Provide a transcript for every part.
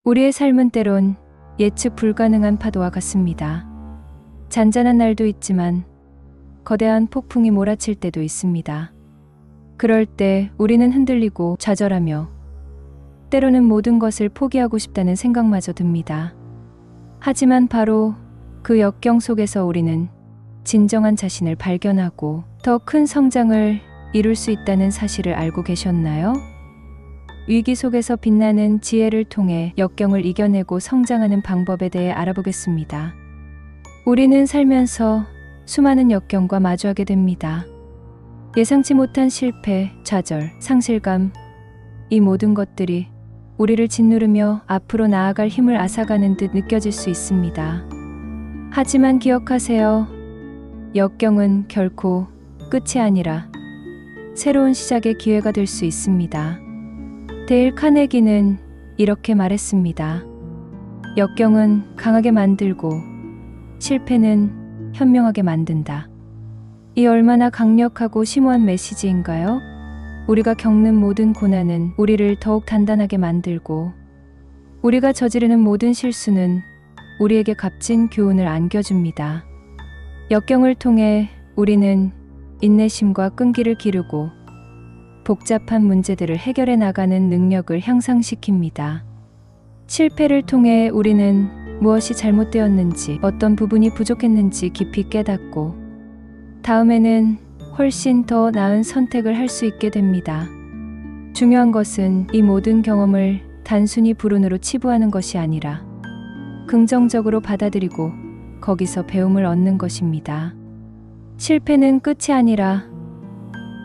우리의 삶은 때론 예측 불가능한 파도와 같습니다. 잔잔한 날도 있지만 거대한 폭풍이 몰아칠 때도 있습니다. 그럴 때 우리는 흔들리고 좌절하며 때로는 모든 것을 포기하고 싶다는 생각마저 듭니다. 하지만 바로 그 역경 속에서 우리는 진정한 자신을 발견하고 더 큰 성장을 이룰 수 있다는 사실을 알고 계셨나요? 위기 속에서 빛나는 지혜를 통해 역경을 이겨내고 성장하는 방법에 대해 알아보겠습니다. 우리는 살면서 수많은 역경과 마주하게 됩니다. 예상치 못한 실패, 좌절, 상실감, 이 모든 것들이 우리를 짓누르며 앞으로 나아갈 힘을 앗아가는 듯 느껴질 수 있습니다. 하지만 기억하세요. 역경은 결코 끝이 아니라 새로운 시작의 기회가 될 수 있습니다. 데일 카네기는 이렇게 말했습니다. 역경은 강하게 만들고 실패는 현명하게 만든다. 이 얼마나 강력하고 심오한 메시지인가요? 우리가 겪는 모든 고난은 우리를 더욱 단단하게 만들고 우리가 저지르는 모든 실수는 우리에게 값진 교훈을 안겨줍니다. 역경을 통해 우리는 인내심과 끈기를 기르고 복잡한 문제들을 해결해 나가는 능력을 향상시킵니다. 실패를 통해 우리는 무엇이 잘못되었는지, 어떤 부분이 부족했는지 깊이 깨닫고 다음에는 훨씬 더 나은 선택을 할 수 있게 됩니다. 중요한 것은 이 모든 경험을 단순히 불운으로 치부하는 것이 아니라 긍정적으로 받아들이고 거기서 배움을 얻는 것입니다. 실패는 끝이 아니라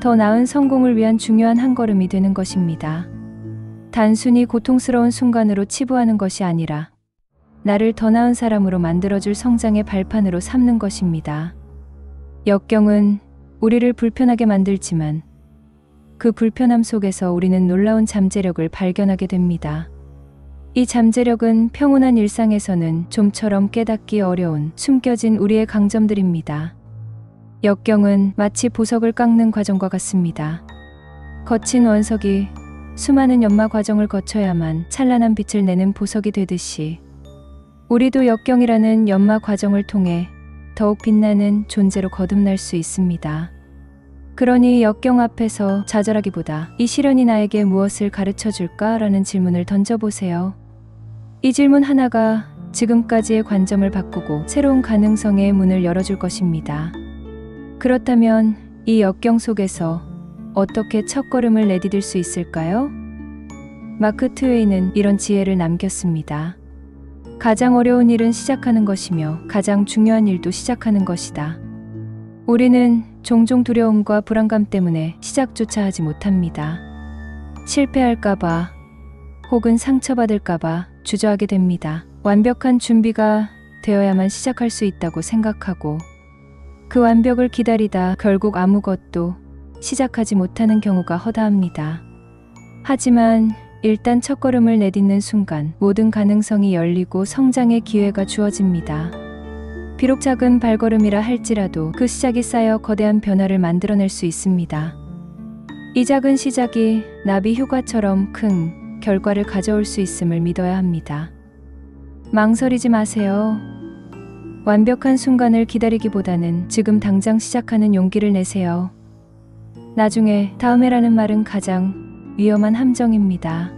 더 나은 성공을 위한 중요한 한 걸음이 되는 것입니다. 단순히 고통스러운 순간으로 치부하는 것이 아니라 나를 더 나은 사람으로 만들어줄 성장의 발판으로 삼는 것입니다. 역경은 우리를 불편하게 만들지만 그 불편함 속에서 우리는 놀라운 잠재력을 발견하게 됩니다. 이 잠재력은 평온한 일상에서는 좀처럼 깨닫기 어려운 숨겨진 우리의 강점들입니다. 역경은 마치 보석을 깎는 과정과 같습니다. 거친 원석이 수많은 연마 과정을 거쳐야만 찬란한 빛을 내는 보석이 되듯이 우리도 역경이라는 연마 과정을 통해 더욱 빛나는 존재로 거듭날 수 있습니다. 그러니 역경 앞에서 좌절하기보다 이 시련이 나에게 무엇을 가르쳐 줄까라는 질문을 던져보세요. 이 질문 하나가 지금까지의 관점을 바꾸고 새로운 가능성의 문을 열어줄 것입니다. 그렇다면 이 역경 속에서 어떻게 첫걸음을 내디딜 수 있을까요? 마크 트웨이는 이런 지혜를 남겼습니다. 가장 어려운 일은 시작하는 것이며 가장 중요한 일도 시작하는 것이다. 우리는 종종 두려움과 불안감 때문에 시작조차 하지 못합니다. 실패할까봐 혹은 상처받을까봐 주저하게 됩니다. 완벽한 준비가 되어야만 시작할 수 있다고 생각하고 그 완벽을 기다리다 결국 아무것도 시작하지 못하는 경우가 허다합니다. 하지만 일단 첫걸음을 내딛는 순간 모든 가능성이 열리고 성장의 기회가 주어집니다. 비록 작은 발걸음이라 할지라도 그 시작이 쌓여 거대한 변화를 만들어낼 수 있습니다. 이 작은 시작이 나비 효과처럼 큰 결과를 가져올 수 있음을 믿어야 합니다. 망설이지 마세요. 완벽한 순간을 기다리기보다는 지금 당장 시작하는 용기를 내세요. 나중에 다음에라는 말은 가장 위험한 함정입니다.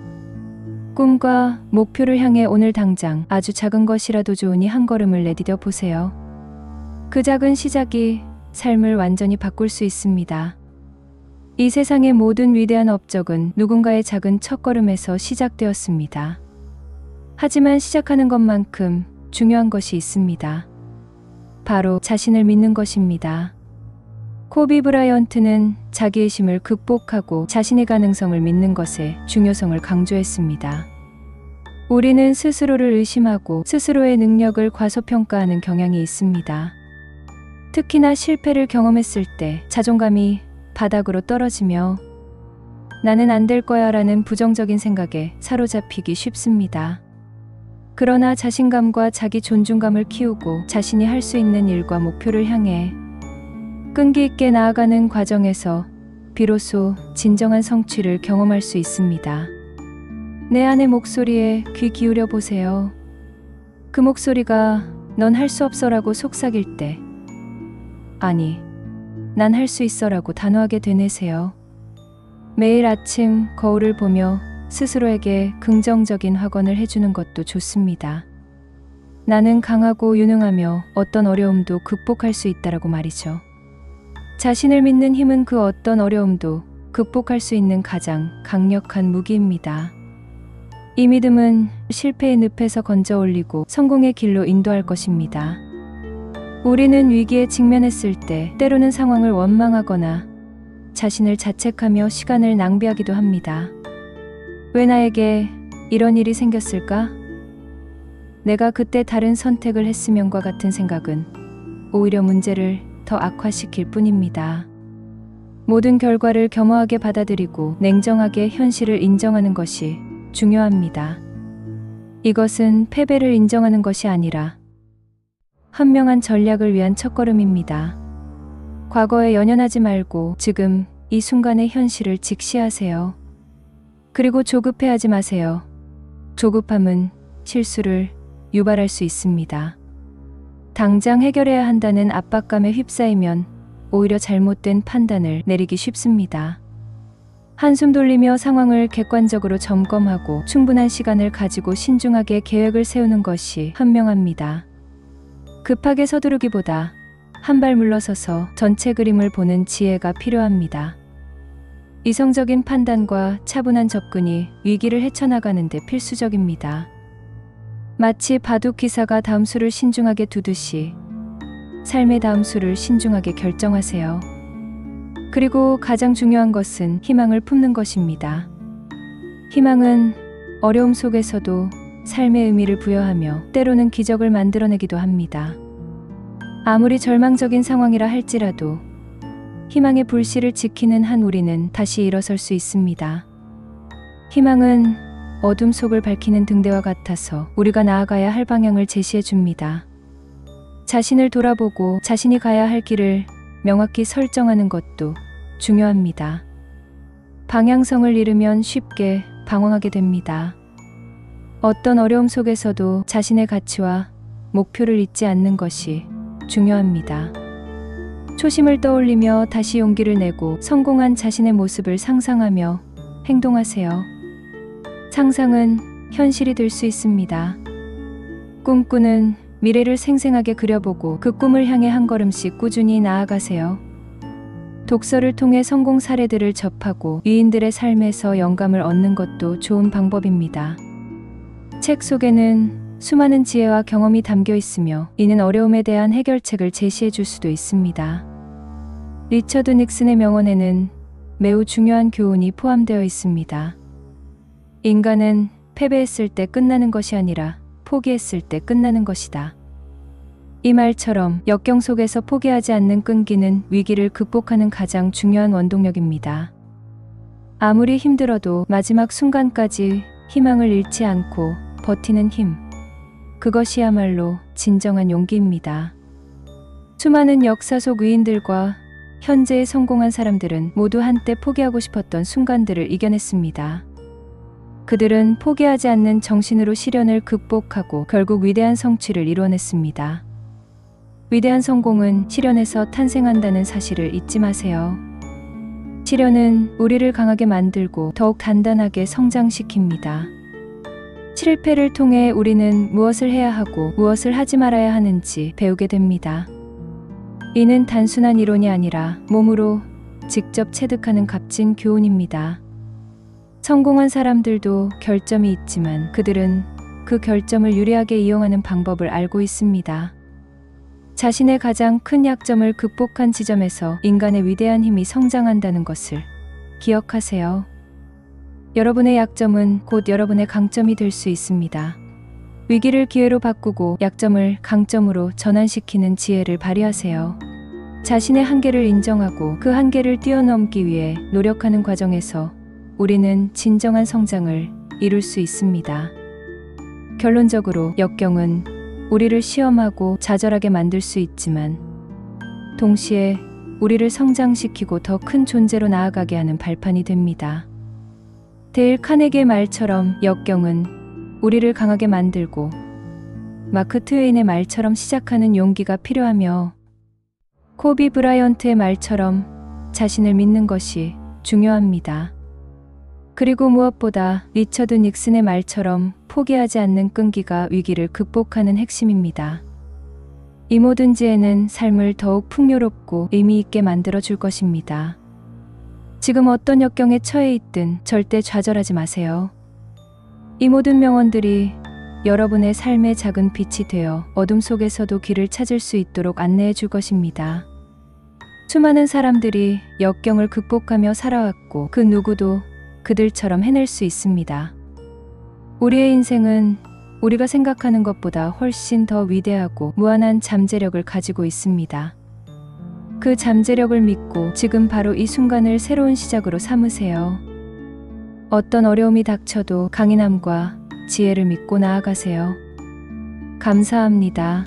꿈과 목표를 향해 오늘 당장 아주 작은 것이라도 좋으니 한 걸음을 내디뎌 보세요. 그 작은 시작이 삶을 완전히 바꿀 수 있습니다. 이 세상의 모든 위대한 업적은 누군가의 작은 첫걸음에서 시작되었습니다. 하지만 시작하는 것만큼 중요한 것이 있습니다. 바로 자신을 믿는 것입니다. 코비 브라이언트는 자기의 힘을 극복하고 자신의 가능성을 믿는 것의 중요성을 강조했습니다. 우리는 스스로를 의심하고 스스로의 능력을 과소평가하는 경향이 있습니다. 특히나 실패를 경험했을 때 자존감이 바닥으로 떨어지며 나는 안 될 거야 라는 부정적인 생각에 사로잡히기 쉽습니다. 그러나 자신감과 자기 존중감을 키우고 자신이 할 수 있는 일과 목표를 향해 끈기 있게 나아가는 과정에서 비로소 진정한 성취를 경험할 수 있습니다. 내 안의 목소리에 귀 기울여 보세요. 그 목소리가 넌 할 수 없어라고 속삭일 때, 아니, 난 할 수 있어라고 단호하게 되뇌세요. 매일 아침 거울을 보며 스스로에게 긍정적인 확언을 해주는 것도 좋습니다. 나는 강하고 유능하며 어떤 어려움도 극복할 수 있다라고 말이죠. 자신을 믿는 힘은 그 어떤 어려움도 극복할 수 있는 가장 강력한 무기입니다. 이 믿음은 실패의 늪에서 건져 올리고 성공의 길로 인도할 것입니다. 우리는 위기에 직면했을 때 때로는 상황을 원망하거나 자신을 자책하며 시간을 낭비하기도 합니다. 왜 나에게 이런 일이 생겼을까? 내가 그때 다른 선택을 했으면과 같은 생각은 오히려 문제를 더 악화시킬 뿐입니다. 모든 결과를 겸허하게 받아들이고 냉정하게 현실을 인정하는 것이 중요합니다. 이것은 패배를 인정하는 것이 아니라 현명한 전략을 위한 첫걸음입니다. 과거에 연연하지 말고 지금 이 순간의 현실을 직시하세요. 그리고 조급해하지 마세요. 조급함은 실수를 유발할 수 있습니다. 당장 해결해야 한다는 압박감에 휩싸이면 오히려 잘못된 판단을 내리기 쉽습니다. 한숨 돌리며 상황을 객관적으로 점검하고 충분한 시간을 가지고 신중하게 계획을 세우는 것이 현명합니다. 급하게 서두르기보다 한 발 물러서서 전체 그림을 보는 지혜가 필요합니다. 이성적인 판단과 차분한 접근이 위기를 헤쳐나가는 데 필수적입니다. 마치 바둑 기사가 다음 수를 신중하게 두듯이 삶의 다음 수를 신중하게 결정하세요. 그리고 가장 중요한 것은 희망을 품는 것입니다. 희망은 어려움 속에서도 삶의 의미를 부여하며 때로는 기적을 만들어내기도 합니다. 아무리 절망적인 상황이라 할지라도 희망의 불씨를 지키는 한 우리는 다시 일어설 수 있습니다. 희망은 어둠 속을 밝히는 등대와 같아서 우리가 나아가야 할 방향을 제시해 줍니다. 자신을 돌아보고 자신이 가야 할 길을 명확히 설정하는 것도 중요합니다. 방향성을 잃으면 쉽게 방황하게 됩니다. 어떤 어려움 속에서도 자신의 가치와 목표를 잊지 않는 것이 중요합니다. 초심을 떠올리며 다시 용기를 내고 성공한 자신의 모습을 상상하며 행동하세요. 상상은 현실이 될 수 있습니다. 꿈꾸는 미래를 생생하게 그려보고 그 꿈을 향해 한 걸음씩 꾸준히 나아가세요. 독서를 통해 성공 사례들을 접하고 위인들의 삶에서 영감을 얻는 것도 좋은 방법입니다. 책 속에는 수많은 지혜와 경험이 담겨 있으며 이는 어려움에 대한 해결책을 제시해 줄 수도 있습니다. 리처드 닉슨의 명언에는 매우 중요한 교훈이 포함되어 있습니다. 인간은 패배했을 때 끝나는 것이 아니라 포기했을 때 끝나는 것이다. 이 말처럼 역경 속에서 포기하지 않는 끈기는 위기를 극복하는 가장 중요한 원동력입니다. 아무리 힘들어도 마지막 순간까지 희망을 잃지 않고 버티는 힘. 그것이야말로 진정한 용기입니다. 수많은 역사 속 위인들과 현재의 성공한 사람들은 모두 한때 포기하고 싶었던 순간들을 이겨냈습니다. 그들은 포기하지 않는 정신으로 시련을 극복하고 결국 위대한 성취를 이뤄냈습니다. 위대한 성공은 시련에서 탄생한다는 사실을 잊지 마세요. 시련은 우리를 강하게 만들고 더욱 단단하게 성장시킵니다. 실패를 통해 우리는 무엇을 해야 하고 무엇을 하지 말아야 하는지 배우게 됩니다. 이는 단순한 이론이 아니라 몸으로 직접 체득하는 값진 교훈입니다. 성공한 사람들도 결점이 있지만 그들은 그 결점을 유리하게 이용하는 방법을 알고 있습니다. 자신의 가장 큰 약점을 극복한 지점에서 인간의 위대한 힘이 성장한다는 것을 기억하세요. 여러분의 약점은 곧 여러분의 강점이 될 수 있습니다. 위기를 기회로 바꾸고 약점을 강점으로 전환시키는 지혜를 발휘하세요. 자신의 한계를 인정하고 그 한계를 뛰어넘기 위해 노력하는 과정에서 우리는 진정한 성장을 이룰 수 있습니다. 결론적으로 역경은 우리를 시험하고 좌절하게 만들 수 있지만 동시에 우리를 성장시키고 더 큰 존재로 나아가게 하는 발판이 됩니다. 데일 카네기의 말처럼 역경은 우리를 강하게 만들고 마크 트웨인의 말처럼 시작하는 용기가 필요하며 코비 브라이언트의 말처럼 자신을 믿는 것이 중요합니다. 그리고 무엇보다 리처드 닉슨의 말처럼 포기하지 않는 끈기가 위기를 극복하는 핵심입니다. 이 모든 지혜는 삶을 더욱 풍요롭고 의미 있게 만들어 줄 것입니다. 지금 어떤 역경에 처해 있든 절대 좌절하지 마세요. 이 모든 명언들이 여러분의 삶의 작은 빛이 되어 어둠 속에서도 길을 찾을 수 있도록 안내해 줄 것입니다. 수많은 사람들이 역경을 극복하며 살아왔고 그 누구도 그들처럼 해낼 수 있습니다. 우리의 인생은 우리가 생각하는 것보다 훨씬 더 위대하고 무한한 잠재력을 가지고 있습니다. 그 잠재력을 믿고 지금 바로 이 순간을 새로운 시작으로 삼으세요. 어떤 어려움이 닥쳐도 강인함과 지혜를 믿고 나아가세요. 감사합니다.